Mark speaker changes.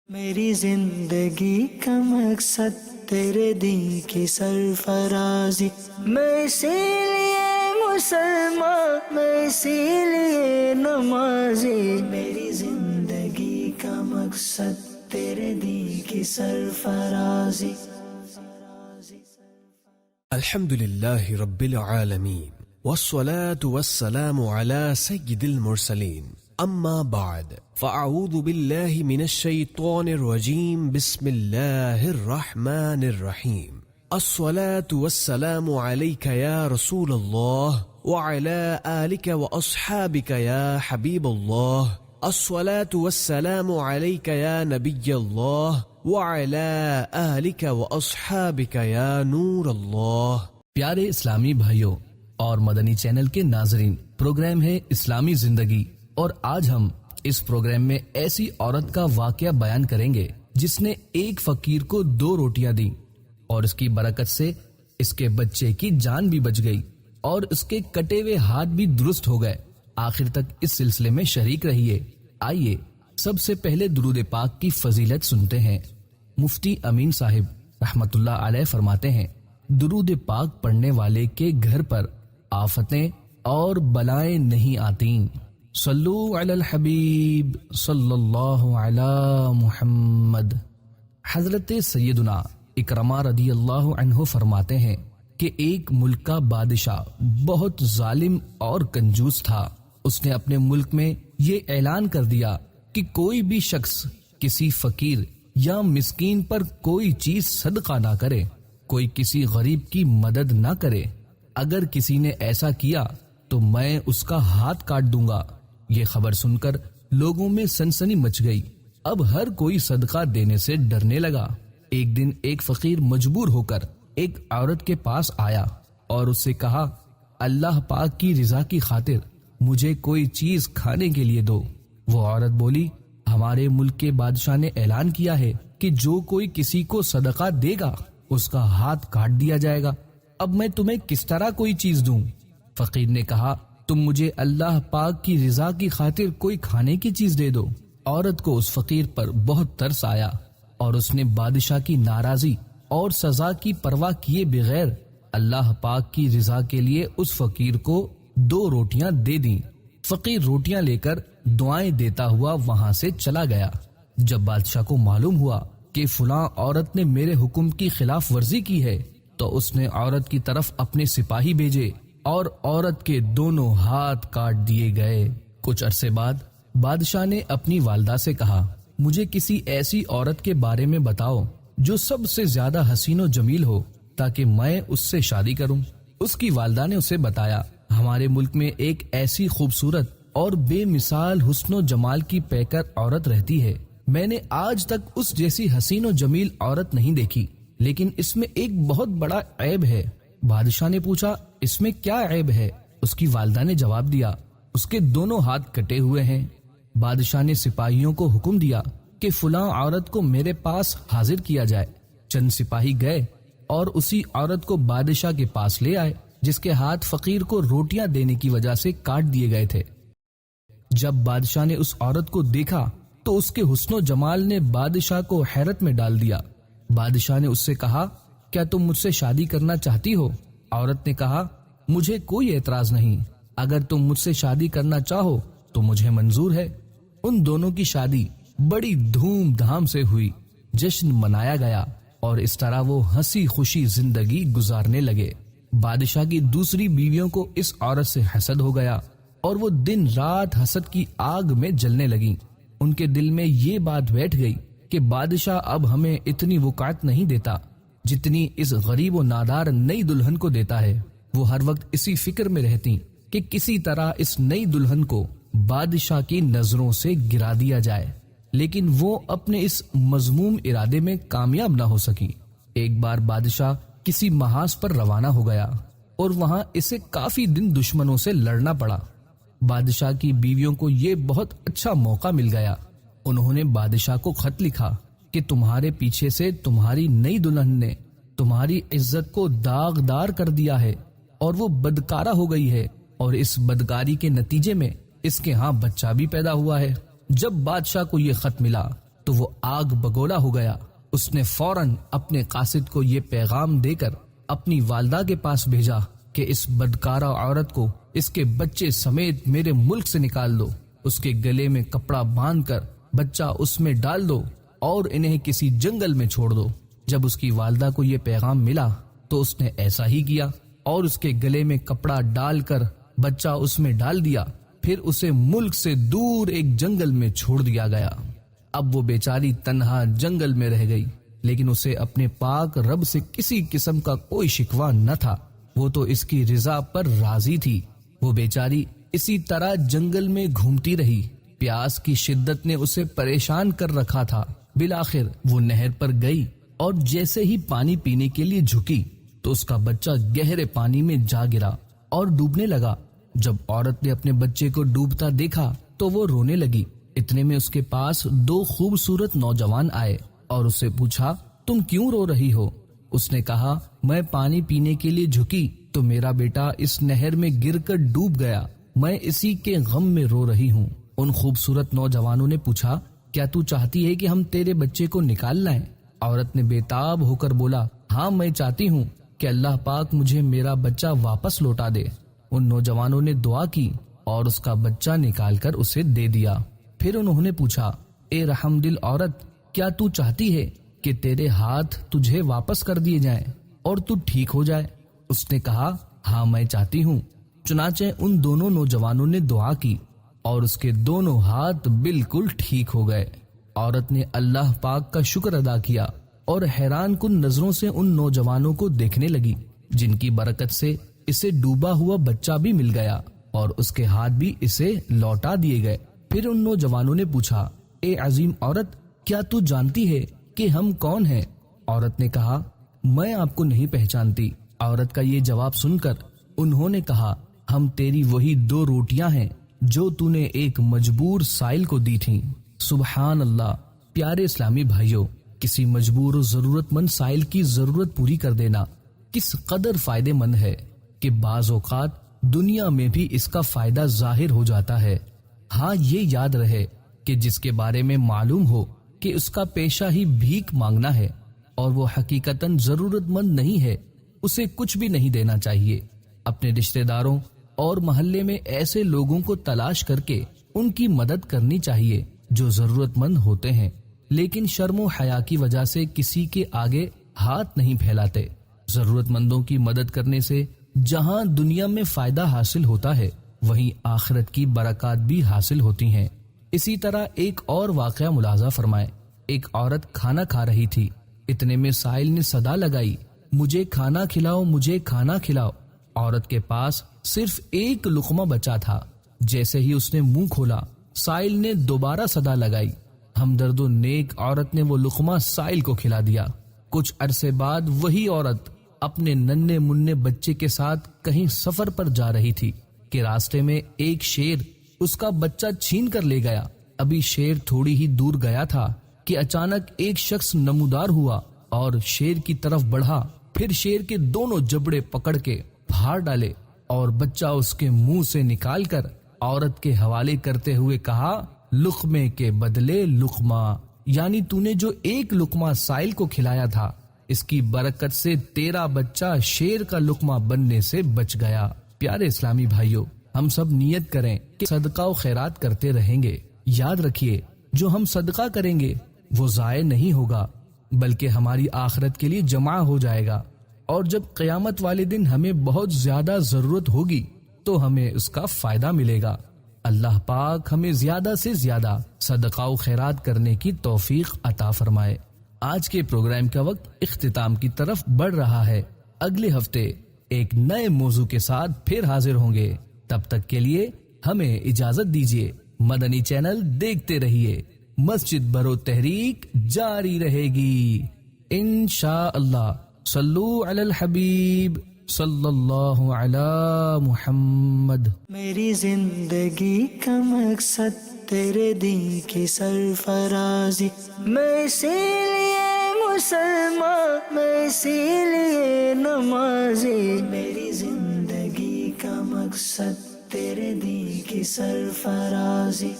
Speaker 1: میری زندگی کا مقصد تیرے دین کی سرفرازی، میں اسی لیے مسلمان، میں اسی لیے نمازی، میری زندگی کا مقصد تیرے دین کی سرفرازی۔
Speaker 2: الحمد لله رب العالمين والصلاة والسلام على سيد المرسلين، أما بعد فأعوذ بالله من الشيطان الرجيم، بسم الله الرحمن الرحيم، الصلاة والسلام عليك يا رسول الله وعلى آلك وأصحابك يا حبيب الله، الصلاة والسلام عليك يا نبي الله وعلى آلك وأصحابك يا نور الله۔
Speaker 3: پیارے اسلامی بھائیوں اور مدنی چینل کے ناظرین، پروگرام ہے اسلامی زندگی، اور آج ہم اس پروگرام میں ایسی عورت کا واقعہ بیان کریں گے جس نے ایک فقیر کو 2 روٹیاں دیں، اور اس کی برکت سے اس کے بچے کی جان بھی بچ گئی اور اس کے کٹے ہوئے ہاتھ بھی درست ہو گئے۔ آخر تک اس سلسلے میں شریک رہیے۔ آئیے سب سے پہلے درود پاک کی فضیلت سنتے ہیں۔ مفتی امین صاحب رحمت اللہ علیہ فرماتے ہیں، درود پاک پڑھنے والے کے گھر پر آفتیں اور بلائیں نہیں آتیں۔ صلو علی الحبیب صلی اللہ علی محمد۔ حضرت سیدنا اکرمہ رضی اللہ عنہ فرماتے ہیں کہ ایک ملک کا بادشاہ بہت ظالم اور کنجوس تھا۔ اس نے اپنے ملک میں یہ اعلان کر دیا کہ کوئی بھی شخص کسی فقیر یا مسکین پر کوئی چیز صدقہ نہ کرے، کوئی کسی غریب کی مدد نہ کرے۔ اگر کسی نے ایسا کیا تو میں اس کا ہاتھ کاٹ دوں گا۔ یہ خبر سن کر لوگوں میں سنسنی مچ گئی۔ اب ہر کوئی صدقہ دینے سے ڈرنے لگا۔ ایک دن ایک فقیر مجبور ہو کر ایک عورت کے پاس آیا اور اس سے کہا، اللہ پاک کی رضا کی خاطر مجھے کوئی چیز کھانے کے لیے دو۔ وہ عورت بولی، ہمارے ملک کے بادشاہ نے اعلان کیا ہے کہ جو کوئی کسی کو صدقہ دے گا اس کا ہاتھ کاٹ دیا جائے گا، اب میں تمہیں کس طرح کوئی چیز دوں؟ فقیر نے کہا، تم مجھے اللہ پاک کی رضا کی خاطر کوئی کھانے کی چیز دے دو۔ عورت کو اس فقیر پر بہت ترس آیا اور اس نے بادشاہ کی ناراضی اور سزا کی پرواہ کیے بغیر اللہ پاک کی رضا کے لیے اس فقیر کو 2 روٹیاں دے دیں۔ فقیر روٹیاں لے کر دعائیں دیتا ہوا وہاں سے چلا گیا۔ جب بادشاہ کو معلوم ہوا کہ فلاں عورت نے میرے حکم کی خلاف ورزی کی ہے تو اس نے عورت کی طرف اپنے سپاہی بھیجے اور عورت کے دونوں ہاتھ کاٹ دیے گئے۔ کچھ عرصے بعد بادشاہ نے اپنی والدہ سے کہا، مجھے کسی ایسی عورت کے بارے میں بتاؤ جو سب سے زیادہ حسین و جمیل ہو تاکہ میں اس سے شادی کروں۔ اس کی والدہ نے اسے بتایا، ہمارے ملک میں ایک ایسی خوبصورت اور بے مثال حسن و جمال کی پیکر عورت رہتی ہے۔ میں نے آج تک اس جیسی حسین و جمیل عورت نہیں دیکھی، لیکن اس میں ایک بہت بڑا عیب ہے۔ بادشاہ نے پوچھا، اس میں کیا عیب ہے؟ اس کی والدہ نے جواب دیا، اس کے دونوں ہاتھ کٹے ہوئے ہیں۔ بادشاہ نے سپاہیوں کو حکم دیا کہ فلاں عورت کو میرے پاس حاضر کیا جائے۔ چند سپاہی گئے اور اسی عورت کو بادشاہ کے پاس لے آئے جس کے ہاتھ فقیر کو روٹیاں دینے کی وجہ سے کاٹ دیے گئے تھے۔ جب بادشاہ نے اس عورت کو دیکھا تو اس کے حسن و جمال نے بادشاہ کو حیرت میں ڈال دیا۔ بادشاہ نے اس سے کہا، کیا تم مجھ سے شادی کرنا چاہتی ہو؟ عورت نے کہا، مجھے کوئی اعتراض نہیں، اگر تم مجھ سے شادی کرنا چاہو تو مجھے منظور ہے۔ ان دونوں کی شادی بڑی دھوم دھام سے ہوئی، جشن منایا گیا اور اس طرح وہ ہنسی خوشی زندگی گزارنے لگے۔ بادشاہ کی دوسری بیویوں کو اس عورت سے حسد ہو گیا اور وہ دن رات حسد کی آگ میں جلنے لگیں۔ ان کے دل میں یہ بات بیٹھ گئی کہ بادشاہ اب ہمیں اتنی وقعت نہیں دیتا جتنی اس غریب و نادار نئی دلہن کو دیتا ہے۔ وہ ہر وقت اسی فکر میں رہتی کہ کسی طرح اس نئی دلہن کو بادشاہ کی نظروں سے گرا دیا جائے، لیکن وہ اپنے اس مذموم ارادے میں کامیاب نہ ہو سکی۔ ایک بار بادشاہ کسی محاذ پر روانہ ہو گیا اور وہاں اسے کافی دن دشمنوں سے لڑنا پڑا۔ بادشاہ کی بیویوں کو یہ بہت اچھا موقع مل گیا۔ انہوں نے بادشاہ کو خط لکھا کہ تمہارے پیچھے سے تمہاری نئی دلہن نے تمہاری عزت کو داغدار کر دیا ہے اور وہ بدکارہ ہو گئی ہے، اور اس بدکاری کے نتیجے میں اس کے ہاں بچہ بھی پیدا ہوا ہے۔ جب بادشاہ کو یہ خط ملا تو وہ آگ بگولا ہو گیا۔ اس نے فوراً اپنے قاصد کو یہ پیغام دے کر اپنی والدہ کے پاس بھیجا کہ اس بدکارہ عورت کو اس کے بچے سمیت میرے ملک سے نکال دو، اس کے گلے میں کپڑا باندھ کر بچہ اس میں ڈال دو اور انہیں کسی جنگل میں چھوڑ دو۔ جب اس کی والدہ کو یہ پیغام ملا تو اس نے ایسا ہی کیا اور اس کے گلے میں کپڑا ڈال کر بچہ اس میں ڈال دیا، پھر اسے ملک سے دور ایک جنگل میں چھوڑ دیا گیا۔ اب وہ بیچاری تنہا جنگل میں رہ گئی، لیکن اسے اپنے پاک رب سے کسی قسم کا کوئی شکوہ نہ تھا، وہ تو اس کی رضا پر راضی تھی۔ وہ بیچاری اسی طرح جنگل میں گھومتی رہی، پیاس کی شدت نے اسے پریشان کر رکھا تھا۔ بالآخر وہ نہر پر گئی اور جیسے ہی پانی پینے کے لیے جھکی تو اس کا بچہ گہرے پانی میں جا گرا اور ڈوبنے لگا۔ جب عورت نے اپنے بچے کو ڈوبتا دیکھا تو وہ رونے لگی۔ اتنے میں اس کے پاس دو خوبصورت نوجوان آئے اور اس سے پوچھا، تم کیوں رو رہی ہو؟ اس نے کہا، میں پانی پینے کے لیے جھکی تو میرا بیٹا اس نہر میں گر کر ڈوب گیا، میں اسی کے غم میں رو رہی ہوں۔ ان خوبصورت نوجوانوں نے پوچھا، کیا تو چاہتی ہے کہ ہم تیرے بچے کو نکال لائیں؟ عورت نے بےتاب ہو کر بولا، ہاں میں چاہتی ہوں کہ اللہ پاک مجھے میرا بچہ واپس لوٹا دے۔ ان نوجوانوں نے دعا کی اور اس کا بچہ نکال کر اسے دے دیا۔ پھر انہوں نے پوچھا، اے رحم دل عورت، کیا تو چاہتی ہے کہ تیرے ہاتھ تجھے واپس کر دیے جائیں اور تو ٹھیک ہو جائے؟ اس نے کہا، ہاں میں چاہتی ہوں۔ چنانچہ ان دونوں نوجوانوں نے دعا کی اور اس کے دونوں ہاتھ بالکل ٹھیک ہو گئے۔ عورت نے اللہ پاک کا شکر ادا کیا اور حیران کن نظروں سے ان نوجوانوں کو دیکھنے لگی، جن کی برکت سے اسے ڈوبا ہوا بچہ بھی مل گیا اور اس کے ہاتھ بھی اسے لوٹا دیے گئے۔ پھر ان نوجوانوں نے پوچھا، اے عظیم عورت، کیا تو جانتی ہے کہ ہم کون ہیں؟ عورت نے کہا، میں آپ کو نہیں پہچانتی۔ عورت کا یہ جواب سن کر انہوں نے کہا، ہم تیری وہی دو روٹیاں ہیں جو تو نے ایک مجبور سائل کو دی تھیں۔ سبحان اللہ۔ پیارے اسلامی بھائیوں، کسی مجبور و ضرورت مند سائل کی ضرورت پوری کر دینا کس قدر فائدے مند ہے کہ بعض اوقات دنیا میں بھی اس کا فائدہ ظاہر ہو جاتا ہے۔ ہاں یہ یاد رہے کہ جس کے بارے میں معلوم ہو کہ اس کا پیشہ ہی بھیک مانگنا ہے اور وہ حقیقتاً ضرورت مند نہیں ہے، اسے کچھ بھی نہیں دینا چاہیے۔ اپنے رشتہ داروں اور محلے میں ایسے لوگوں کو تلاش کر کے ان کی مدد کرنی چاہیے جو ضرورت مند ہوتے ہیں، لیکن شرم و حیا کی وجہ سے کسی کے آگے ہاتھ نہیں پھیلاتے۔ ضرورت مندوں کی مدد کرنے سے جہاں دنیا میں فائدہ حاصل ہوتا ہے، وہیں آخرت کی برکات بھی حاصل ہوتی ہیں۔ اسی طرح ایک اور واقعہ ملاحظہ فرمائیں۔ ایک عورت کھانا کھا رہی تھی، اتنے میں سائل نے صدا لگائی، مجھے کھانا کھلاؤ، مجھے کھانا کھلاؤ۔ عورت کے پاس صرف ایک لقمہ بچا تھا۔ جیسے ہی اس نے منہ کھولا، سائل نے دوبارہ صدا لگائی۔ ہمدرد و نیک عورت نے وہ لقمہ سائل کو کھلا دیا۔ کچھ عرصے بعد وہی عورت اپنے ننھے منھے بچے کے ساتھ کہیں سفر پر جا رہی تھی کہ راستے میں ایک شیر اس کا بچہ چھین کر لے گیا۔ ابھی شیر تھوڑی ہی دور گیا تھا کہ اچانک ایک شخص نمودار ہوا اور شیر کی طرف بڑھا، پھر شیر کے دونوں جبڑے پکڑ کے پھاڑ ڈالے اور بچہ اس کے منہ سے نکال کر عورت کے حوالے کرتے ہوئے کہا، لقمے کے بدلے لقمہ، یعنی تو نے جو ایک لقمہ سائل کو کھلایا تھا، اس کی برکت سے تیرا بچہ شیر کا لقمہ بننے سے بچ گیا۔ پیارے اسلامی بھائیوں، ہم سب نیت کریں کہ صدقہ و خیرات کرتے رہیں گے۔ یاد رکھیے، جو ہم صدقہ کریں گے وہ ضائع نہیں ہوگا، بلکہ ہماری آخرت کے لیے جمع ہو جائے گا، اور جب قیامت والے دن ہمیں بہت زیادہ ضرورت ہوگی تو ہمیں اس کا فائدہ ملے گا۔ اللہ پاک ہمیں زیادہ سے زیادہ صدقہ و خیرات کرنے کی توفیق عطا فرمائے۔ آج کے پروگرام کا وقت اختتام کی طرف بڑھ رہا ہے۔ اگلے ہفتے ایک نئے موضوع کے ساتھ پھر حاضر ہوں گے۔ تب تک کے لیے ہمیں اجازت دیجیے۔ مدنی چینل دیکھتے رہیے، مسجد برو تحریک جاری رہے گی انشاءاللہ۔ صلو علی الحبیب صلی اللہ علی محمد۔
Speaker 1: میری زندگی کا مقصد تیرے دین کی سرفرازی، میں اسی لیے مسلمان، میں اسی لیے نمازی۔ میری زندگی کا مقصد تیرے دین کی سرفرازی۔